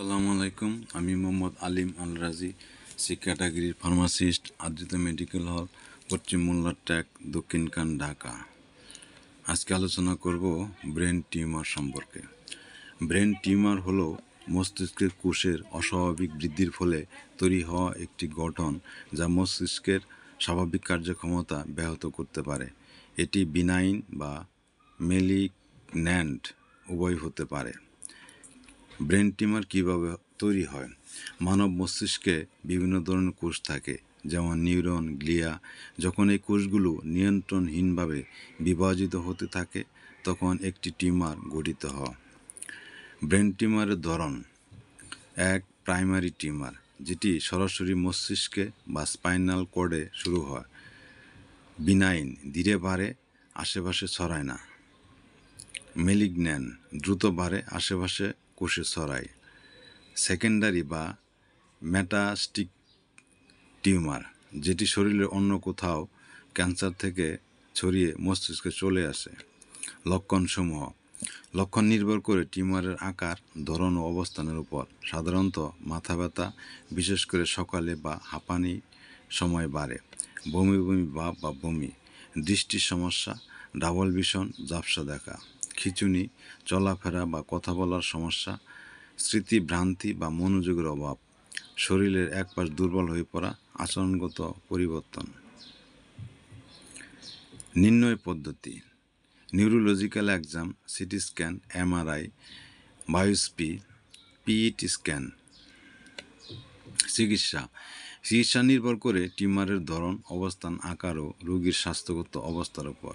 আসসালামু আলাইকুম। আমি মোহাম্মদ আলিম আল রাজি, সি ক্যাটাগরির ফার্মাসিস্ট, আদ্রিত মেডিকেল হল, পশ্চিম মোল্লার ট্যাক, দক্ষিণখান, ঢাকা। আজকে আলোচনা করব ব্রেন টিউমার সম্পর্কে। ব্রেন টিউমার হলো মস্তিষ্কের কোষের অস্বাভাবিক বৃদ্ধির ফলে তৈরি হওয়া একটি গঠন যা মস্তিষ্কের স্বাভাবিক কার্যক্ষমতা ব্যাহত করতে পারে। এটি বিনাইন বা মেলিগন্যান্ট উভয় হতে পারে। ব্রেন টিউমার কীভাবে তৈরি হয়? মানব মস্তিষ্কে বিভিন্ন ধরনের কোষ থাকে, যেমন নিউরন, গ্লিয়া। যখন এই কোষগুলো নিয়ন্ত্রণহীনভাবে বিভাজিত হতে থাকে, তখন একটি টিউমার গঠিত হয়। ব্রেন টিউমারের ধরন: 1. প্রাইমারি টিউমার, যেটি সরাসরি মস্তিষ্কে বা স্পাইনাল কর্ডে শুরু হয়। বিনাইন, ধীরে বাড়ে, আশেপাশে ছড়ায় না। মেলিগন্যান্ট, দ্রুত বাড়ে, আশেপাশে কোষে ছড়ায়। সেকেন্ডারি বা মেটাস্টিক টিউমার, যেটি শরীরের অন্য কোথাও ক্যান্সার থেকে ছড়িয়ে মস্তিষ্কে চলে আসে। লক্ষণসমূহ: লক্ষণ নির্ভর করে টিউমারের আকার, ধরন ও অবস্থানের উপর। সাধারণত মাথা ব্যথা, বিশেষ করে সকালে বা হাঁপানি সময় বাড়ে। বমি বমি ভাব বা বমি। দৃষ্টির সমস্যা, ডাবল ভিশন, ঝাপসা দেখা। খিঁচুনি, চলাফেরা বা কথা বলার সমস্যা। স্মৃতিভ্রান্তি বা মনোযোগের অভাব। শরীরের এক পাশ দুর্বল হয়ে পড়া। আচরণগত পরিবর্তন। নির্ণয় পদ্ধতি: neurological exam, CT scan, MRI, biopsy, PET scan. চিকিৎসা নির্ভর করে টিউমারের ধরন, অবস্থান, আকার ও রোগীর স্বাস্থ্যগত অবস্থার উপর।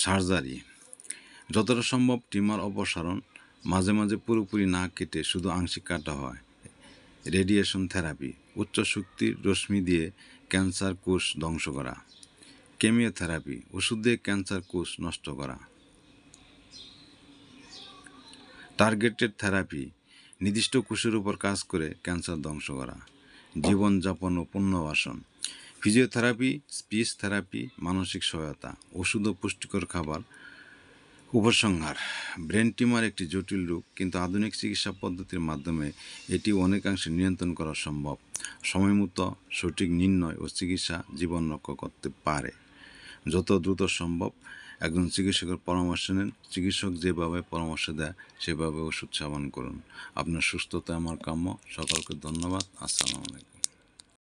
সার্জারি: যতটা সম্ভব টিউমার অপসারণ, মাঝে মাঝে পুরোপুরি না কেটে শুধু আংশিক কাটা হয়। রেডিয়েশন থেরাপি: উচ্চ শক্তির রশ্মি দিয়ে ক্যান্সার কোষ ধ্বংস করা। কেমিওথেরাপি: ওষুধ দিয়ে ক্যান্সার কোষ নষ্ট করা। টার্গেটেড থেরাপি: নির্দিষ্ট কোষের উপর কাজ করে ক্যান্সার ধ্বংস করা। জীবনযাপন ও পুনর্বাসন: ফিজিওথেরাপি, স্পিচ থেরাপি, মানসিক সহায়তা, ওষুধ ও পুষ্টিকর খাবার। উপসংহার: ব্রেন টিউমার একটি জটিল রোগ, কিন্তু আধুনিক চিকিৎসা পদ্ধতির মাধ্যমে এটি অনেকাংশে নিয়ন্ত্রণ করা সম্ভব। সময়মতো সঠিক নির্ণয় ও চিকিৎসা জীবন রক্ষা করতে পারে। যত দ্রুত সম্ভব একজন চিকিৎসকের পরামর্শ নিন। চিকিৎসক যেভাবে পরামর্শ দেয় সেভাবে ওষুধ সেবন করুন। আপনার সুস্থতা আমার কাম্য। সকলকে ধন্যবাদ। আসসালামু আলাইকুম।